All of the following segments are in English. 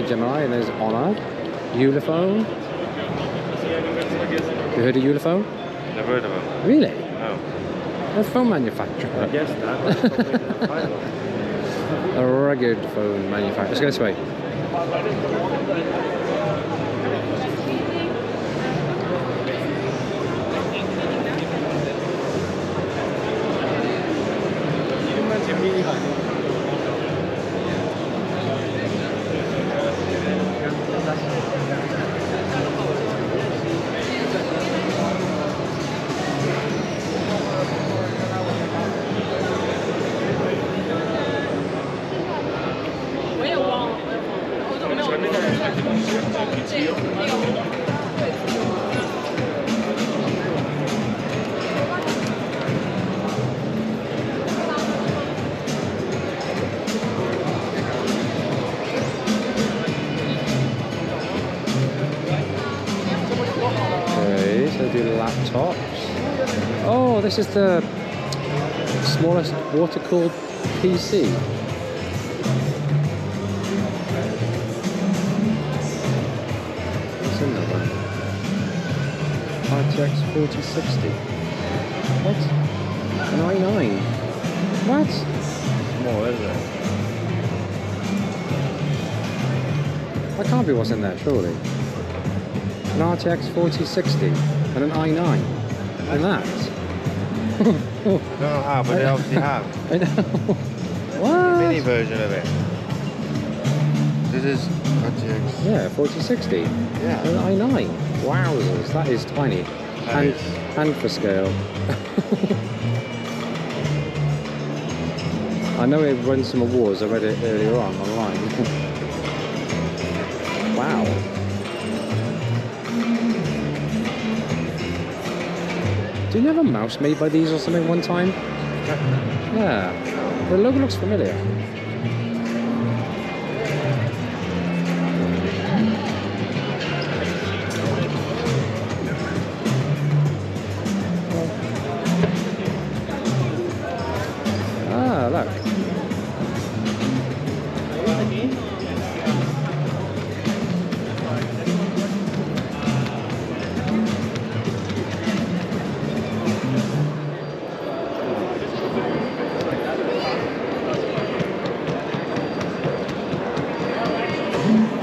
Gemini, and there's Honor, Ulefone. You heard of Ulefone? Never heard of them. Really? No. They're a phone manufacturer. I guess that. A rugged phone manufacturer. Let's go this way. Laptops. Oh, this is the smallest water-cooled PC. What's in that one? RTX 4060. What? An i9. What? Small, isn't it? That can't be what's in there, surely. An RTX 4060. And an i9, and that. I don't know how, but they obviously have. I know. What? A mini version of it. This is RTX. Yeah, 4060. Yeah. An i9. Wowzers, that is tiny. And for scale. I know it won some awards. I read it earlier on online. Wow. Do you have a mouse made by these or something one time? Yeah. The logo looks familiar. Ah, look.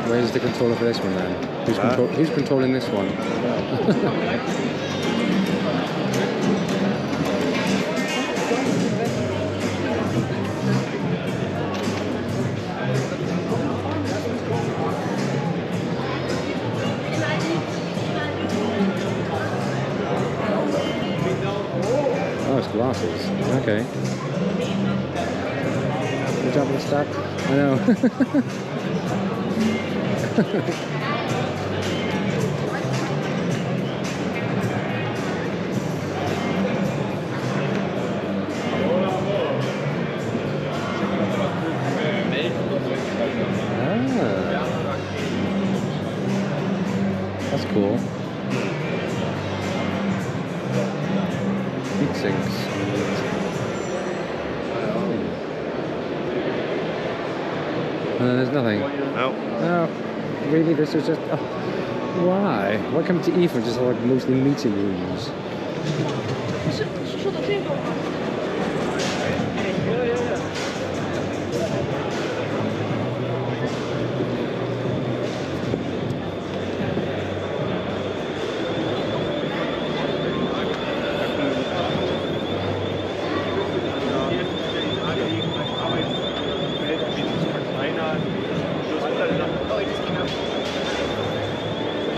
Where's the controller for this one then? Who's controlling this one? Oh, it's glasses. Okay. Good job with the stack. I know. That's cool. Heat sinks. There's nothing. No. No. Really, this is just... Oh, why? Why come to IFA just like mostly meeting rooms?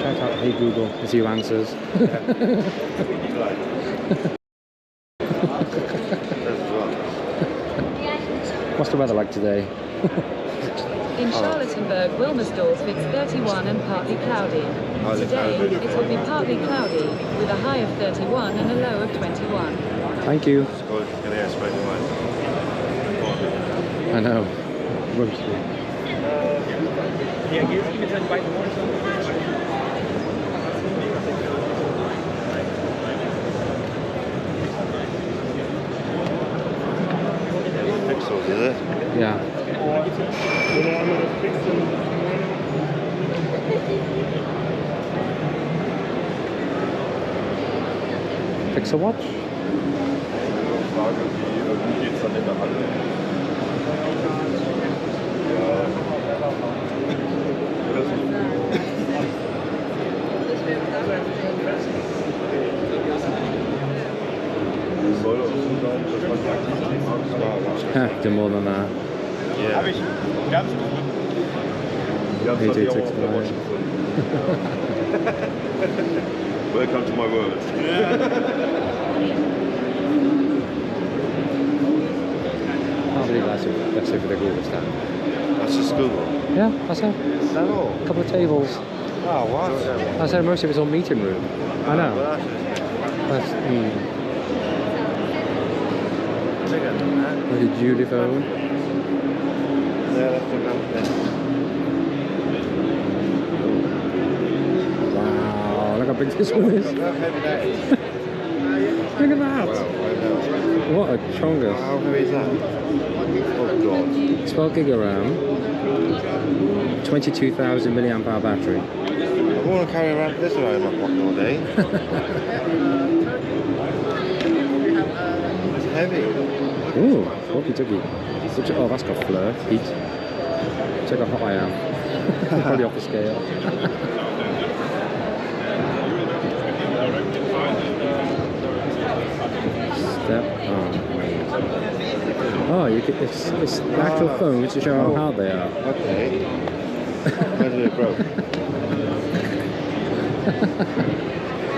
Shout out, hey Google, it's you answers. What's the weather like today? In Charlottenburg, Wilmersdorf, it's 31 and partly cloudy. Today, it will be partly cloudy, with a high of 31 and a low of 21. Thank you. I know. Roasted. Pixels, is it? Yeah. Pixel watch. Do more than that. Yeah. Welcome to my world. I can't believe that's over the Google stand. That's just Google. Yeah, that's it. Is that all? A couple of tables. Oh, what? I said most of it's all meeting room. I know. Well, that's bigger than that. Like a Ulefone. Yeah, that's the company. Wow, look how big this one is. Look how heavy that is. Look at that. Wow, I know. What a chonguos. How heavy is that? Oh, God. 12 gig of RAM. 22,000 milliamp hour battery. I want to carry around this around in my pocket all day. It's heavy. Ooh, walkie talkie. Oh, that's got FLIR. Heat. Check how hot I am. Probably off the scale. Step on. Oh, you get it's the actual phones to show how hard they are. Okay. Where's it broke?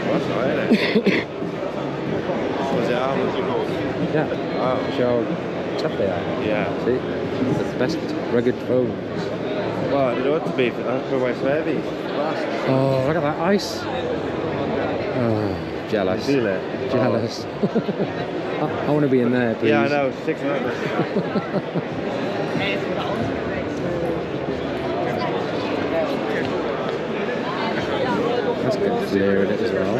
That's all right, isn't it? Was it armors? Yeah. Oh. Show how tough they are. Yeah. See? The best rugged phones. Well, it ought to be, but that's why it's so heavy. Oh, look at that ice. Oh, jealous. Feel it? Jealous. I want to be in there, please. Yeah, I know. 6 minutes. That's good FLIR in it as well.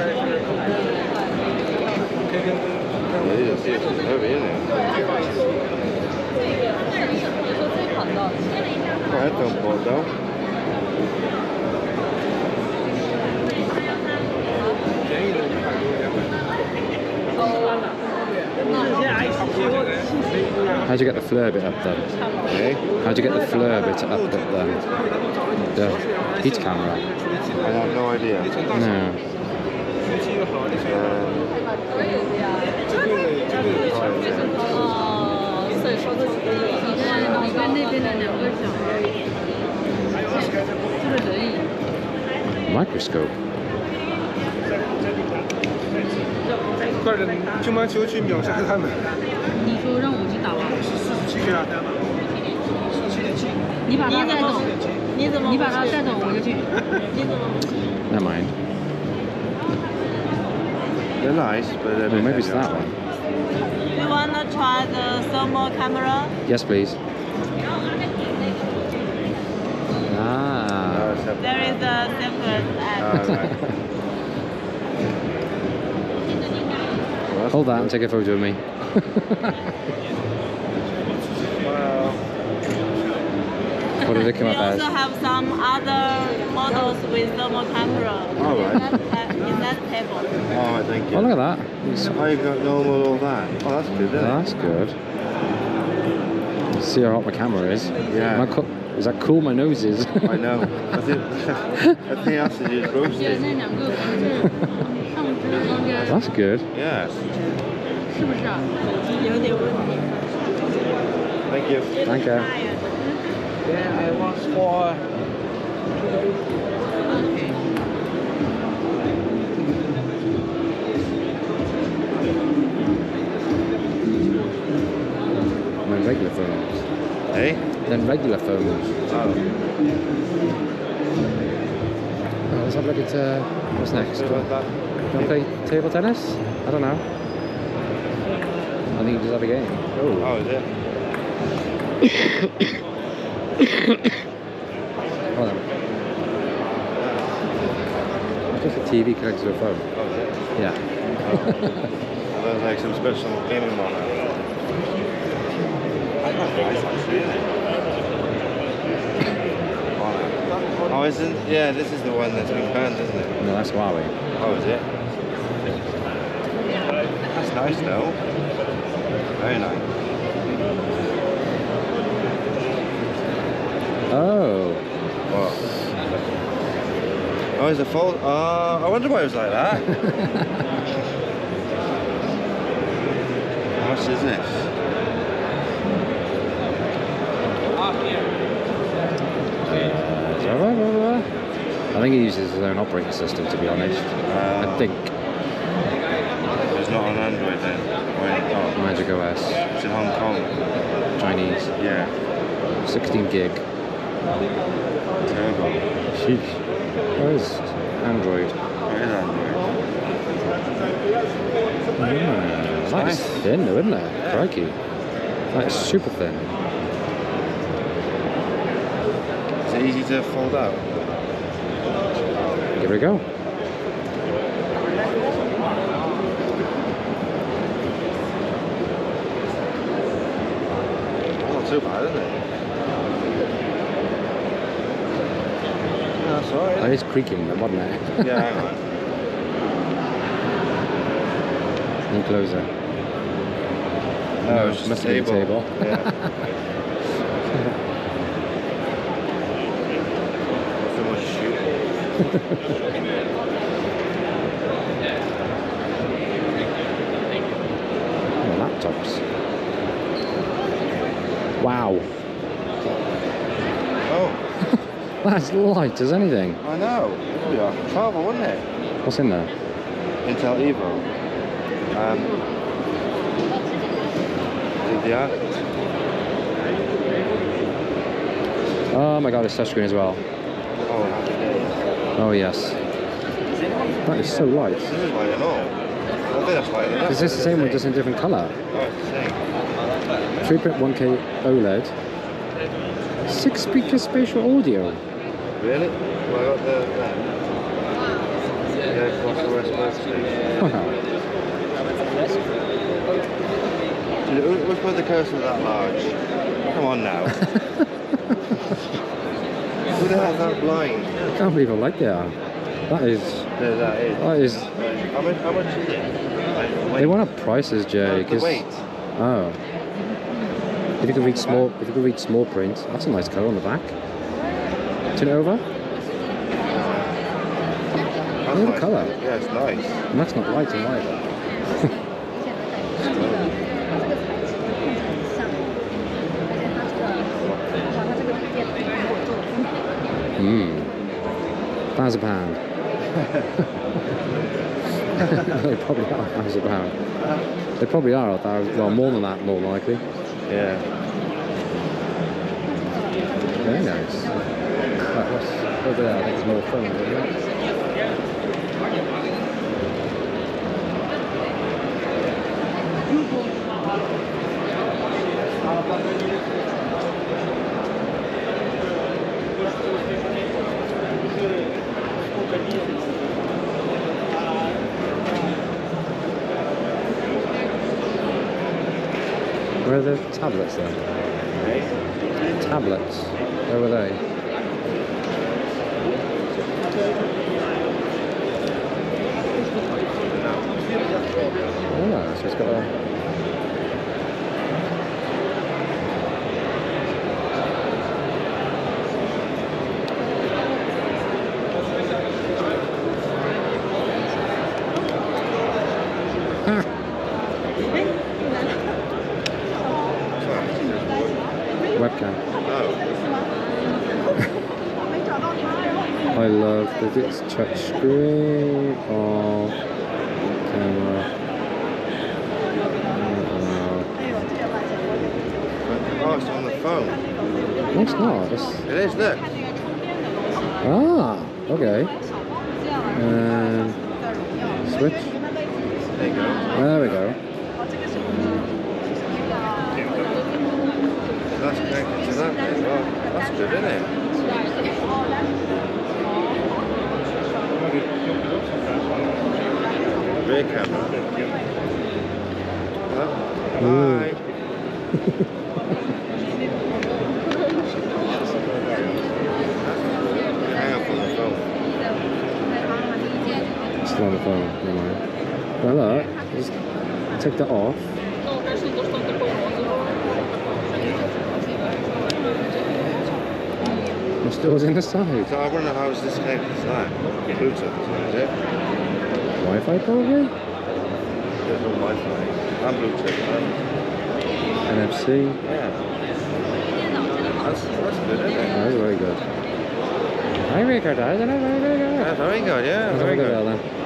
It is heavy, isn't it? Oh, headphone port though. How'd you get the FLIR bit up then? Okay. How'd you get the FLIR bit up then? The heat camera? I have no idea. No. Microscope. 快点，乒乓球去秒杀他们。你说让我去打吧。去啊！你把他带走，你把他带走，我就去。 Never mind. They're nice, but they're Well, maybe it's that one. You wanna try the thermal camera? Yes, please. Ah. There is a separate app. Hold that and take a photo of me. What did it come We up as? also have some other models with thermal camera. All right. In that table. Oh, thank you. Oh, look at that. Oh, you got normal all that. Oh, that's good, isn't it? That's good. See how hot my camera is. Yeah. Is that cool? My nose is. I know. I think that's to use roasted. 那两个不是上肢应该 That's good. Yeah. 是不是啊？有点问题。 Thank you. Thank you. Yeah, I want for. My regular phones. Hey? Then regular phones. Oh. Let's have a look at what's next. Do you want to play table tennis? I don't know. I think you just have a game. Oh, is it? Hold on. It's just a TV connected to a phone. Oh, is it? Yeah. There's like some special gaming on it. Oh, isn't? Yeah, this is the one that's been banned, isn't it? No, that's Huawei. Oh, is it? nice though. Very nice. Oh. What? Oh, it's a fold. I wonder why it was like that. How much is this? I think he uses his own operating system, to be honest. I think. It's not on Android then. Oh, Magic OS. it's in Hong Kong. Chinese. Yeah. 16 gig. Turbo. Sheesh. Where is Android? Oh, it is Android. That is thin though, isn't it? Crikey. That is super thin. Is it easy to fold out? Give it a go. Not too bad, is it? That's alright. That is creaking, wasn't it? Yeah, hang on. Any closer. No, it's just must a be a table. table. Yeah. Too much shoot. Oh, laptops. Wow. Oh, That's light as anything. I know. It'll be off travel, wouldn't it? What's in there? Intel Evo. Didnt. Oh my god, it's touchscreen as well. Oh, happy days. Oh yes. That is so light. This is light and all. I think that's light enough. Is this the same one, just in a different colour? Oh, it's the same. 3.1K OLED. 6-speaker spatial audio. Really? Well, I got the CrossOS workstation. Wow. Which one the cursor that large? Come on now. Who the hell's that blind? I can't believe how light they are. That is. There, that is. That is. How much is it? They want up prices, Jay. The weight. Oh. If you could read small print, that's a nice colour on the back. Turn it over. That's Look at the nice. colour. Yeah, it's nice. And that's not light and light. £1,000. They probably are £1,000. They probably are £1,000. Well, more than that, more than likely. Yeah. Very nice. Right, what's over there? I think it's more fun, isn't it? Where are the tablets then? Tablets. Where were they? Oh, so it's got a... webcam. I love that it's touchscreen or camera. Oh, it's on the phone. No, it's not. It's... It is, look. Ah, okay. Switch. There you go. There we go. That's connected to that as well. That's good, isn't it? Rear camera. Oh, hi. Hang up on the phone. Still on the phone, never mind. Well, look, it's Take that off. The store's in the side. So I wonder how is this connected to that? Bluetooth, is it? Wi-Fi probably? There's no Wi-Fi. And Bluetooth. NFC. Yeah. That's good, isn't it? That's very good. Very good, isn't it? Very good. Yeah, very good, yeah, Let's very have a good. bell then. Yeah.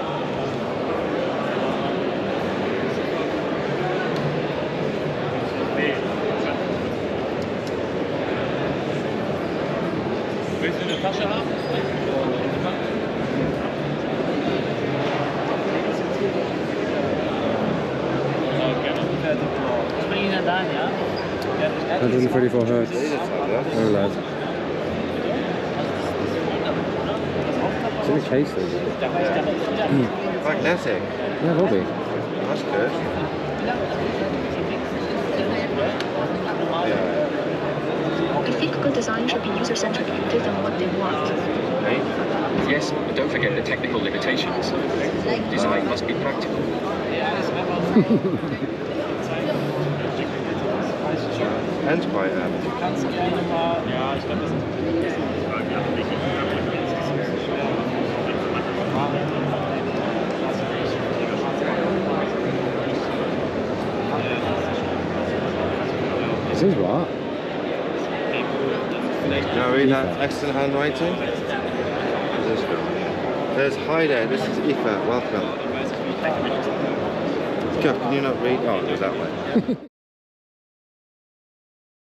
134 hertz. Very loud. It's in the case though. Magnetic. Yeah, it will be. That's good. Yeah. I think good design should be user-centric and give them what they want. Hey? Yes, but don't forget the technical limitations. Design must be practical. Pen's quite This is what? Can I read that excellent handwriting? There's hi there, this is IFA, welcome. Can you not read? Oh, it goes that way.